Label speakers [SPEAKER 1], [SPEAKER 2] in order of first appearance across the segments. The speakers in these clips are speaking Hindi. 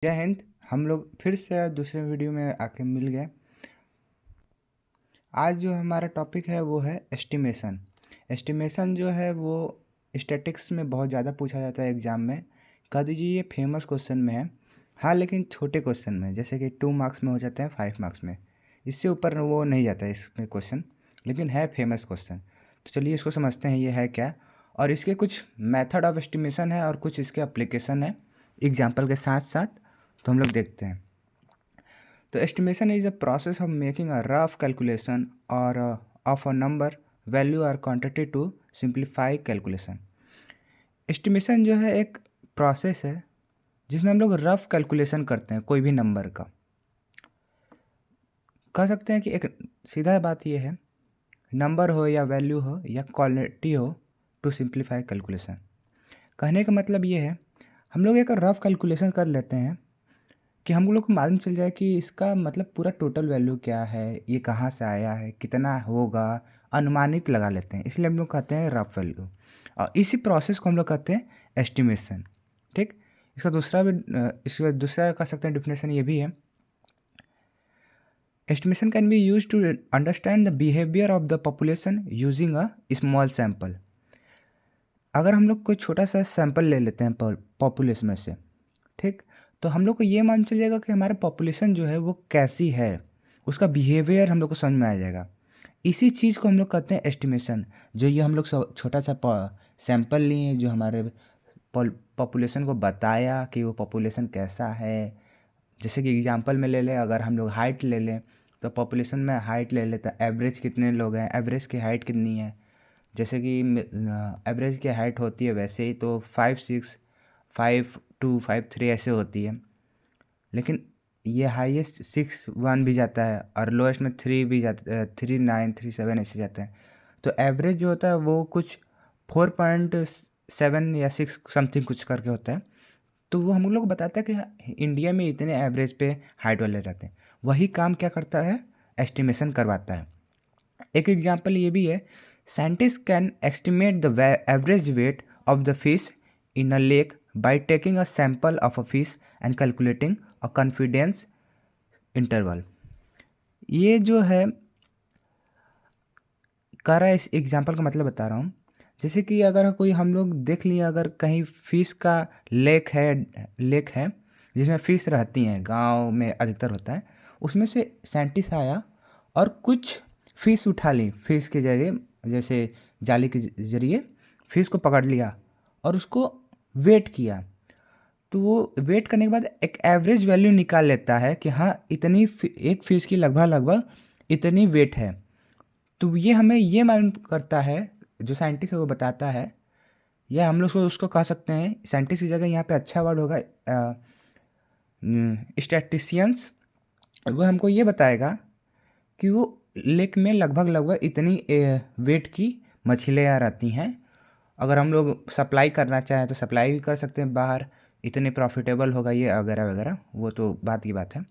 [SPEAKER 1] जय हिंद। हम लोग फिर से दूसरे वीडियो में आके मिल गए। आज जो हमारा टॉपिक है वो है एस्टिमेशन। एस्टिमेशन जो है वो स्टैटिक्स में बहुत ज़्यादा पूछा जाता है एग्ज़ाम में। कह दीजिए ये फेमस क्वेश्चन में है। हाँ, लेकिन छोटे क्वेश्चन में, जैसे कि 2 मार्क्स में हो जाते हैं, 5 मार्क्स में। इससे ऊपर वो नहीं जाता है इसमें क्वेश्चन, लेकिन है फेमस क्वेश्चन। तो चलिए इसको समझते हैं ये है क्या, और इसके कुछ मेथड ऑफ एस्टिमेशन है और कुछ इसके एप्लीकेशन है एग्जाम्पल के साथ साथ। तो हम लोग देखते हैं। तो estimation is a process of making a rough calculation or of a number, value or quantity to simplify calculation। estimation जो है एक प्रोसेस है जिसमें हम लोग रफ कैलकुलेशन करते हैं कोई भी नंबर का। कह सकते हैं कि एक सीधा बात ये है, नंबर हो या वैल्यू हो या क्वालिटी हो, टू सिंप्लीफाई कैलकुलेशन। कहने का मतलब ये है, हम लोग एक रफ कैलकुलेशन कर लेते हैं कि हम लोग को मालूम चल जाए कि इसका मतलब पूरा टोटल वैल्यू क्या है, ये कहाँ से आया है, कितना होगा, अनुमानित लगा लेते हैं। इसलिए हम लोग कहते हैं रफ वैल्यू, और इसी प्रोसेस को हम लोग कहते हैं एस्टिमेशन। ठीक। इसका दूसरा कह सकते हैं डिफिनेशन ये भी है, estimation can be use to understand the behaviour of the population using a small sample. अगर हम लोग कोई छोटा सा सैंपल ले लेते हैं पॉपुलेशन में से, ठीक, तो हम लोग को ये मान चल जाएगा कि हमारा पॉपुलेशन जो है वो कैसी है, उसका बिहेवियर हम लोग को समझ में आ जाएगा। इसी चीज़ को हम लोग कहते हैं एस्टिमेशन। जो ये हम लोग छोटा सा सैंपल लिए जो हमारे पॉपुलेशन को बताया कि वो पॉपुलेशन कैसा है। जैसे कि एग्जांपल में ले लें, अगर हम लोग हाइट ले लें तो पॉपुलेशन में हाइट ले लेते हैं, एवरेज कितने लोग हैं, एवरेज की हाइट कितनी है। जैसे कि एवरेज की हाइट होती है वैसे ही तो 5'6", 5'2", 5'3" ऐसे होती है, लेकिन ये हाईएस्ट 6'1" भी जाता है और लोएस्ट में 3 भी जाता है, 3'9", 3'7" ऐसे जाता है। तो एवरेज जो होता है वो कुछ 4.7 या 6 समथिंग कुछ करके होता है। तो वो हम लोग को बताता है कि इंडिया में इतने एवरेज पे हाइट वाले रहते हैं। वही काम क्या करता है, एस्टिमेशन करवाता है। एक एग्जांपल ये भी है, scientist can estimate the average weight of the fish in a lake by taking a sample of a fish and calculating a confidence interval. ये जो है कर रहा है, इस एग्जांपल का मतलब बता रहा हूँ। जैसे कि अगर कोई हम लोग देख लिए, अगर कहीं फिश का लेक है जिसमें फ़िश रहती हैं, गांव में अधिकतर होता है, उसमें से साइंटिस्ट आया और कुछ फ़िश उठा ली, फ़िश के ज़रिए, जैसे जाली के ज़रिए फ़िश को पकड़ लिया और उसको वेट किया। तो वो वेट करने के बाद एक एवरेज वैल्यू निकाल लेता है कि हाँ इतनी एक फ़िश की लगभग लगभग इतनी वेट है। तो ये हमें ये मालूम करता है, जो साइंटिस्ट है वो बताता है, या हम लोग उसको कह सकते हैं, साइंटिस्ट की जगह यहाँ पे अच्छा वर्ड होगा स्टैटिस्टिशियंस। वो हमको ये बताएगा कि वो लेक में लगभग लगभग इतनी वेट की मछलियाँ रहती हैं। अगर हम लोग सप्लाई करना चाहें तो सप्लाई भी कर सकते हैं बाहर, इतने प्रॉफिटेबल होगा ये वगैरह वगैरह, वो तो बात की बात है।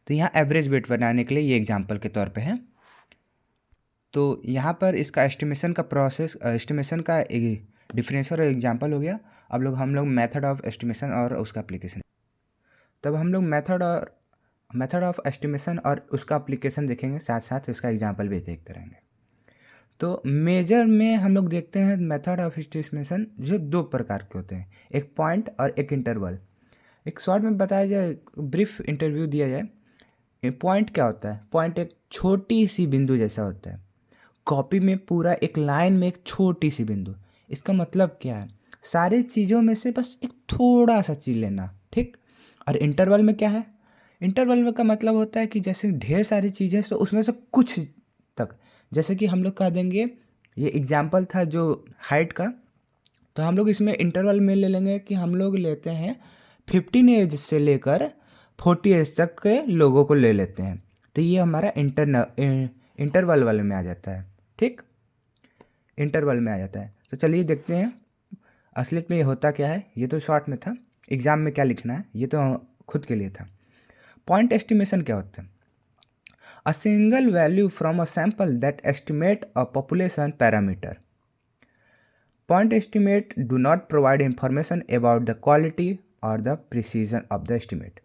[SPEAKER 1] तो यहाँ एवरेज वेट बनाने के लिए ये एग्जांपल के तौर पे है। तो यहाँ पर इसका एस्टिमेशन का प्रोसेस, एस्टिमेशन का डिफरेंशियल और एग्जांपल हो गया। अब हम लोग मेथड ऑफ एस्टिमेशन और उसका एप्लीकेशन, तब हम लोग मेथड ऑफ एस्टिमेशन और उसका एप्लीकेशन देखेंगे, साथ साथ इसका एग्जांपल भी देखते रहेंगे। तो मेजर में हम लोग देखते हैं मेथड ऑफ एस्टिमेशन जो 2 प्रकार के होते हैं, एक पॉइंट और एक इंटरवल। एक शॉर्ट में बताया जाए, ब्रीफ इंटरव्यू दिया जाए, पॉइंट क्या होता है। पॉइंट एक छोटी सी बिंदु जैसा होता है, कॉपी में पूरा एक लाइन में एक छोटी सी बिंदु। इसका मतलब क्या है, सारी चीज़ों में से बस एक थोड़ा सा चीज़ लेना, ठीक। और इंटरवल में क्या है, इंटरवल में का मतलब होता है कि जैसे ढेर सारी चीज़ें तो उसमें से कुछ तक। जैसे कि हम लोग कह देंगे, ये एग्जाम्पल था जो हाइट का, तो हम लोग इसमें इंटरवल में ले लेंगे कि हम लोग लेते हैं 15 एज से लेकर 40 एज तक के लोगों को ले लेते हैं। तो ये हमारा इंटरवल वाले में आ जाता है, ठीक, इंटरवल में आ जाता है। तो चलिए देखते हैं असलियत में ये होता क्या है। ये तो शॉर्ट में था, एग्जाम में क्या लिखना है ये तो खुद के लिए था। पॉइंट एस्टिमेशन क्या होता है, a single value from a sample that estimate a population parameter. Point estimate do not provide information about the quality और the precision of the estimate.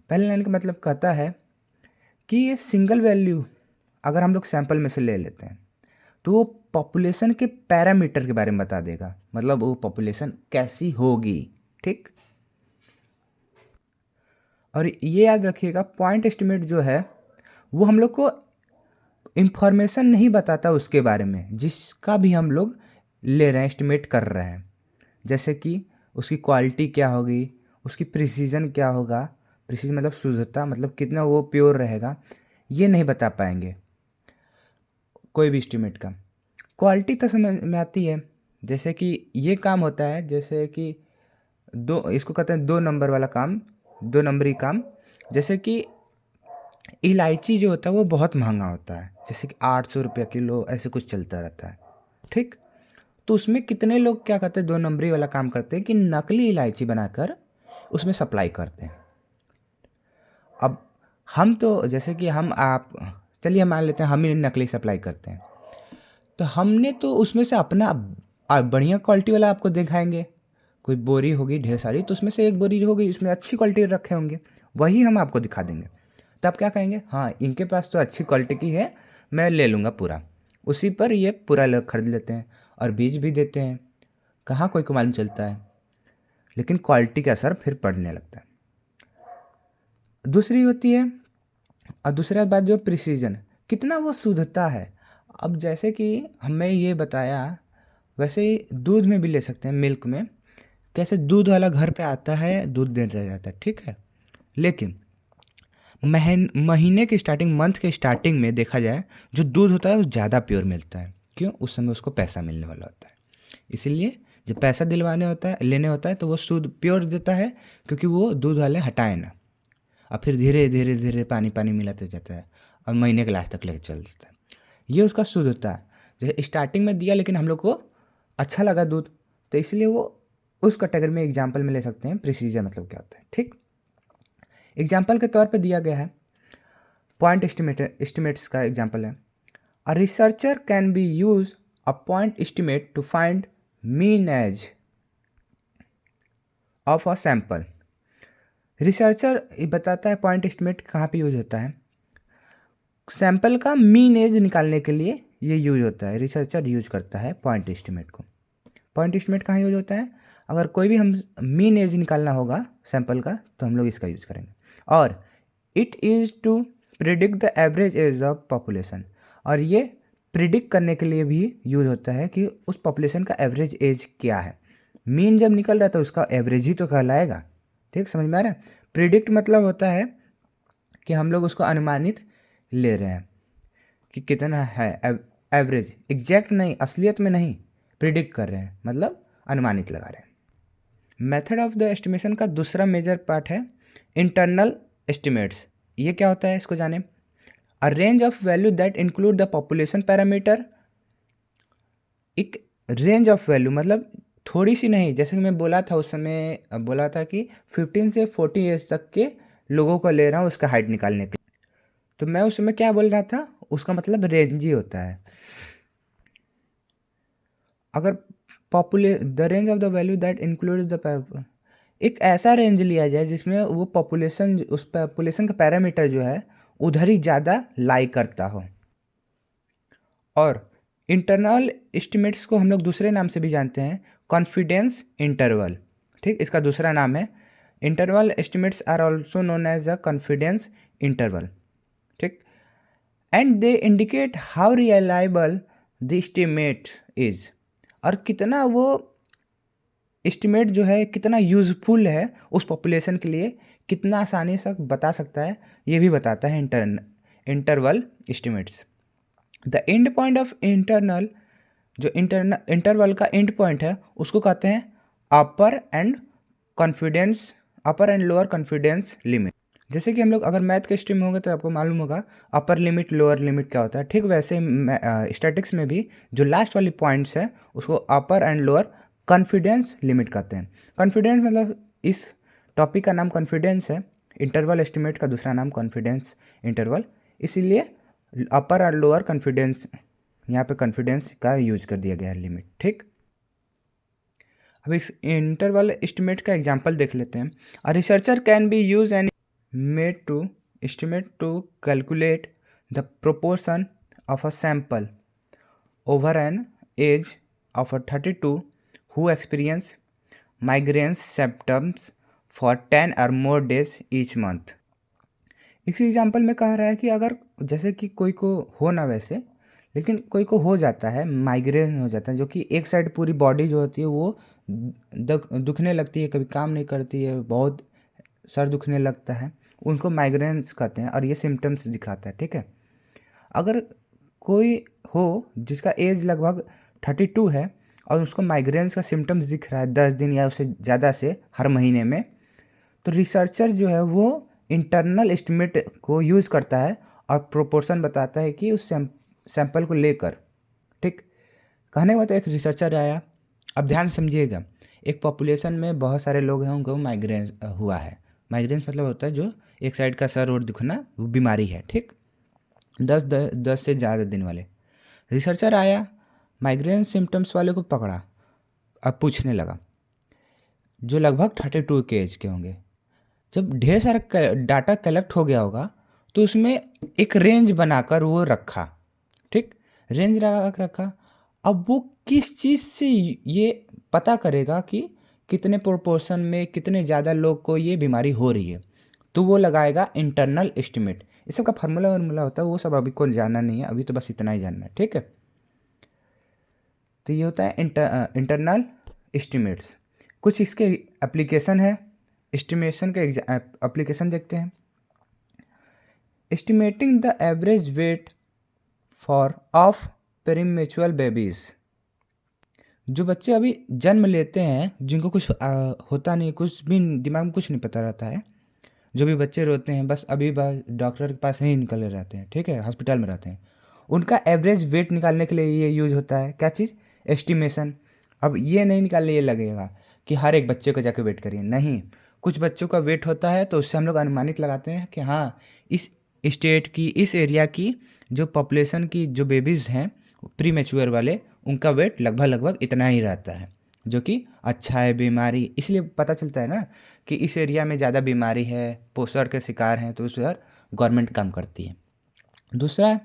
[SPEAKER 1] पहले लाइन का मतलब कहता है कि ये सिंगल वैल्यू अगर हम लोग सैंपल में से ले लेते हैं तो वो पॉपुलेशन के पैरामीटर के बारे में बता देगा, मतलब वो पॉपुलेशन कैसी होगी। ठीक, और ये याद रखिएगा पॉइंट एस्टिमेट जो है वो हम लोग को इंफॉर्मेशन नहीं बताता उसके बारे में जिसका भी हम लोग ले रहे हैं, एस्टिमेट कर रहे हैं। जैसे कि उसकी क्वालिटी क्या होगी, उसकी प्रिसीजन क्या होगा, प्रिसीजन मतलब शुद्धता, मतलब कितना वो प्योर रहेगा, ये नहीं बता पाएंगे कोई भी एस्टिमेट का। क्वालिटी तो समझ में आती है, जैसे कि ये काम होता है, जैसे कि इसको कहते हैं 2 नंबर वाला काम, 2 नंबरी काम। जैसे कि इलायची जो होता है वो बहुत महंगा होता है, जैसे कि 800 रुपया किलो ऐसे कुछ चलता रहता है। ठीक, तो उसमें कितने लोग क्या करते हैं, 2 नंबरी वाला काम करते हैं कि नकली इलायची बनाकर उसमें सप्लाई करते हैं। अब हम तो जैसे कि हम आप चलिए मान लेते हैं हम ही नकली सप्लाई करते हैं, तो हमने तो उसमें से अपना बढ़िया क्वालिटी वाला आपको दिखाएंगे। कोई बोरी होगी ढेर सारी, तो उसमें से एक बोरी होगी इसमें अच्छी क्वालिटी रखे होंगे, वही हम आपको दिखा देंगे। तो आप क्या कहेंगे, हाँ इनके पास तो अच्छी क्वालिटी की है, मैं ले लूँगा पूरा। उसी पर ये पूरा लोग खरीद लेते हैं और बीज भी देते हैं। कहाँ कोई को मालूम चलता है, लेकिन क्वालिटी का असर फिर पड़ने लगता है। दूसरी होती है, और दूसरा बात जो प्रिसीजन, कितना वो शुद्धता है। अब जैसे कि हमें ये बताया, वैसे ही दूध में भी ले सकते हैं, मिल्क में कैसे दूध वाला घर पे आता है, दूध देता जाता है, ठीक है। लेकिन महीने के स्टार्टिंग, मंथ के स्टार्टिंग में देखा जाए जो दूध होता है वो ज़्यादा प्योर मिलता है। क्यों? उस समय उसको पैसा मिलने वाला होता है, इसीलिए जब पैसा दिलवाने होता है, लेने होता है, तो वो शुद्ध प्योर देता है, क्योंकि वो दूध वाले हटाए ना। और फिर धीरे धीरे धीरे पानी पानी मिलाते जाता है और महीने के लास्ट तक लेकर चल देता है। ये उसका शुद्धता है। जैसे स्टार्टिंग में दिया लेकिन हम लोग को अच्छा लगा दूध, तो इसलिए वो उस कैटेगरी में एग्जाम्पल में ले सकते हैं। प्रिसीजन मतलब क्या होता है, ठीक। एग्जाम्पल के तौर पे दिया गया है, पॉइंट एस्टिमेट्स का एग्जाम्पल है। A researcher can be use a point estimate to find mean age of a sample. Researcher बताता है पॉइंट एस्टिमेट कहाँ पे यूज होता है, सैंपल का मीन एज निकालने के लिए ये यूज होता है। रिसर्चर यूज करता है पॉइंट एस्टिमेट को। पॉइंट एस्टिमेट कहाँ यूज होता है, अगर कोई भी हम मीन एज निकालना होगा सैंपल का तो हम लोग इसका यूज करेंगे। और it is to predict the average age of population, और ये प्रिडिक्ट करने के लिए भी यूज होता है कि उस पॉपुलेशन का एवरेज एज क्या है। मीन जब निकल रहा है तो उसका एवरेज ही तो कहलाएगा, ठीक, समझ में आ रहा है। प्रिडिक्ट मतलब होता है कि हम लोग उसको अनुमानित ले रहे हैं कि कितना है, एवरेज, एग्जैक्ट नहीं, असलियत में नहीं, प्रिडिक्ट कर रहे हैं, मतलब अनुमानित लगा रहे हैं। मेथड ऑफ द एस्टिमेशन का दूसरा मेजर पार्ट है इंटरनल एस्टिमेट्स। ये क्या होता है इसको जाने। अ range of value that include the population parameter. एक रेंज ऑफ वैल्यू मतलब थोड़ी सी नहीं, जैसे कि मैं बोला था उस समय, बोला था कि 15 से 40 एज तक के लोगों को ले रहा हूँ उसका हाइट निकालने के लिए, तो मैं उस समय क्या बोल रहा था, उसका मतलब रेंज ही होता है। अगर the range of the value that include the, एक ऐसा रेंज लिया जाए जिसमें वो पॉपुलेशन, उस पॉपुलेशन का पैरामीटर जो है उधर ही ज़्यादा लाई करता हो। और इंटरनल एस्टिमेट्स को हम लोग दूसरे नाम से भी जानते हैं, कॉन्फिडेंस इंटरवल, ठीक, इसका दूसरा नाम है। Interval estimates are also known as the confidence interval, ठीक। And they indicate how reliable the estimate is, और कितना वो एस्टिमेट जो है कितना यूज़फुल है उस पॉपुलेशन के लिए, कितना आसानी से बता सकता है, ये भी बताता है interval estimates. The end point of internal, जो इंटरवल का एंड पॉइंट है उसको कहते हैं अपर एंड लोअर कॉन्फिडेंस लिमिट। जैसे कि हम लोग अगर मैथ के स्ट्रीम में होंगे तो आपको मालूम होगा अपर लिमिट लोअर लिमिट क्या होता है, ठीक वैसे स्टैटिक्स में भी जो लास्ट वाली पॉइंट्स है उसको अपर एंड लोअर कॉन्फिडेंस लिमिट कहते हैं। कॉन्फिडेंस मतलब इस टॉपिक का नाम कॉन्फिडेंस है, इंटरवल एस्टिमेट का दूसरा नाम कॉन्फिडेंस इंटरवल, इसीलिए अपर और लोअर कॉन्फिडेंस, यहाँ पे कॉन्फिडेंस का यूज कर दिया गया है लिमिट, ठीक। अब इस इंटरवल एस्टिमेट का एग्जांपल देख लेते हैं। A researcher can be use an made to estimate to calculate the proportion of a sample over an age of a 32 who experience migraine symptoms for 10 or more days each month। इस एग्जांपल में कह रहा है कि अगर जैसे कि कोई को हो ना वैसे, लेकिन कोई को हो जाता है, माइग्रेन हो जाता है, जो कि एक साइड पूरी बॉडी जो होती है वो दुखने लगती है, कभी काम नहीं करती है, बहुत सर दुखने लगता है, उनको माइग्रेन्स कहते हैं और ये सिम्टम्स दिखाता है। ठीक है, अगर कोई हो जिसका एज लगभग 32 है और उसको माइग्रेन्स का सिम्टम्स दिख रहा है 10 दिन या उससे ज़्यादा से हर महीने में, तो रिसर्चर जो है वो इंटरनल एस्टिमेट को यूज़ करता है और प्रोपोर्शन बताता है कि उस सैंपल को लेकर। ठीक, कहने के बाद एक रिसर्चर आया। अब ध्यान से समझिएगा, एक पॉपुलेशन में बहुत सारे लोग हैं उनको माइग्रेन हुआ है। माइग्रेन मतलब होता है जो एक साइड का सर और दुखना, वो बीमारी है। ठीक, 10 से ज़्यादा दिन वाले। रिसर्चर आया, माइग्रेन सिम्टम्स वाले को पकड़ा, अब पूछने लगा, जो लगभग 32 के एज के होंगे। जब ढेर सारा डाटा कलेक्ट हो गया होगा तो उसमें एक रेंज बनाकर वो रखा। ठीक, रेंज रखा। अब वो किस चीज़ से ये पता करेगा कि कितने प्रोपोर्शन में कितने ज़्यादा लोग को ये बीमारी हो रही है, तो वो लगाएगा इंटरनल एस्टिमेट। इस सब का फार्मूला होता है, वो सब अभी को जानना नहीं है, अभी तो बस इतना ही जानना है। ठीक है, तो ये होता है इंटरनल एस्टिमेट्स। कुछ इसके एप्लीकेशन है, एस्टिमेशन के एप्लीकेशन देखते हैं। Estimating the average wait for of premature babies. जो बच्चे अभी जन्म लेते हैं, जिनको कुछ होता नहीं, कुछ भी दिमाग में कुछ नहीं पता रहता है, जो भी बच्चे रोते हैं बस अभी डॉक्टर के पास ही निकले रहते हैं, ठीक है, हॉस्पिटल में रहते हैं, उनका एवरेज वेट निकालने के लिए ये यूज होता है। क्या चीज़? एस्टिमेशन। अब ये नहीं निकालने ये लगेगा कि हर एक बच्चे को जाके वेट करिए, नहीं, कुछ बच्चों का वेट होता है तो उससे हम लोग अनुमानित लगाते हैं कि हाँ, इस स्टेट की, इस एरिया की जो पॉपुलेशन की जो बेबीज़ हैं प्री मैच्योर वाले, उनका वेट लगभग इतना ही रहता है, जो कि अच्छा है। बीमारी इसलिए पता चलता है ना कि इस एरिया में ज़्यादा बीमारी है, पोषण के शिकार हैं, तो उस पर गवर्नमेंट काम करती है। दूसरा,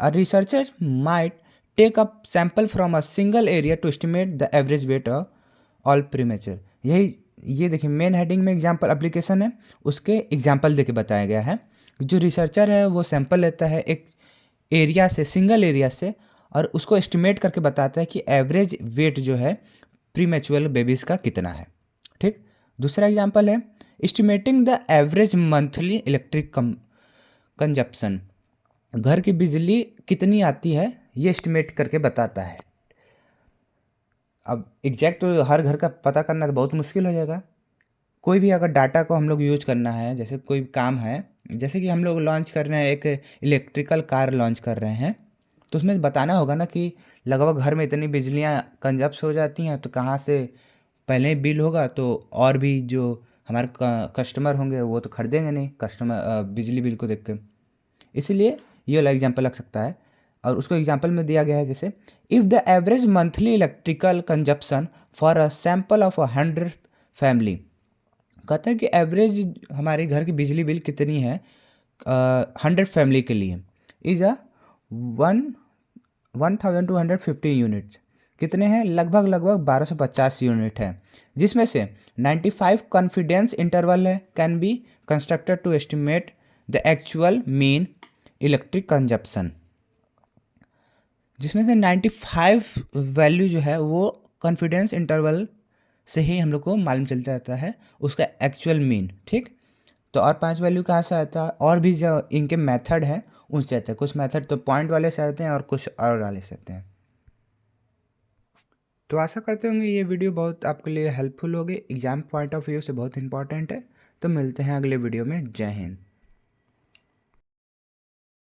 [SPEAKER 1] researcher might take a sample from a single area to estimate the average weight of all premature. यही, ये देखिए मेन हेडिंग में एग्जाम्पल एप्लीकेशन है, उसके एग्जाम्पल देके बताया गया है। जो रिसर्चर है वो सैंपल लेता है एक एरिया से, सिंगल एरिया से, और उसको एस्टिमेट करके बताता है कि एवरेज वेट जो है प्रीमेच्योर बेबीज़ का कितना है। ठीक, दूसरा एग्जाम्पल है estimating the average monthly electric consumption. घर की बिजली कितनी आती है ये एस्टिमेट करके बताता है। अब एग्जैक्ट तो हर घर का पता करना तो बहुत मुश्किल हो जाएगा। कोई भी अगर डाटा को हम लोग यूज करना है, जैसे कोई काम है, जैसे कि हम लोग लॉन्च कर रहे हैं, एक इलेक्ट्रिकल कार लॉन्च कर रहे हैं, तो उसमें बताना होगा ना कि लगभग घर में इतनी बिजलियाँ कंजप्स हो जाती हैं, तो कहाँ से पहले ही बिल होगा, तो और भी जो हमारे कस्टमर होंगे वो तो खरीदेंगे नहीं कस्टमर बिजली बिल को देख के। इसीलिए ये वाला एग्जाम्पल लग सकता है। और उसको एग्जाम्पल में दिया गया है जैसे, if the average monthly electrical consumption for a sample of 100 family. कहता है कि एवरेज हमारे घर की बिजली बिल कितनी है 100 फैमिली के लिए, इज़ अ 1250 यूनिट्स। कितने हैं? लगभग 1250 यूनिट है, जिसमें से 95 कॉन्फिडेंस इंटरवल है can be constructed to estimate the actual mean electric consumption. जिसमें से 95 वैल्यू जो है वो कॉन्फिडेंस इंटरवल से ही हम लोग को मालूम चलता रहता है उसका एक्चुअल मीन। ठीक, तो और 5 वैल्यू कहाँ से आता है? और भी जो इनके मेथड है उनसे आते हैं। कुछ मेथड तो पॉइंट वाले से आते हैं और कुछ और वाले से आते हैं। तो आशा करते होंगे ये वीडियो बहुत आपके लिए हेल्पफुल होगी, एग्जाम पॉइंट ऑफ व्यू से बहुत इंपॉर्टेंट है। तो मिलते हैं अगले वीडियो में। जय हिंद।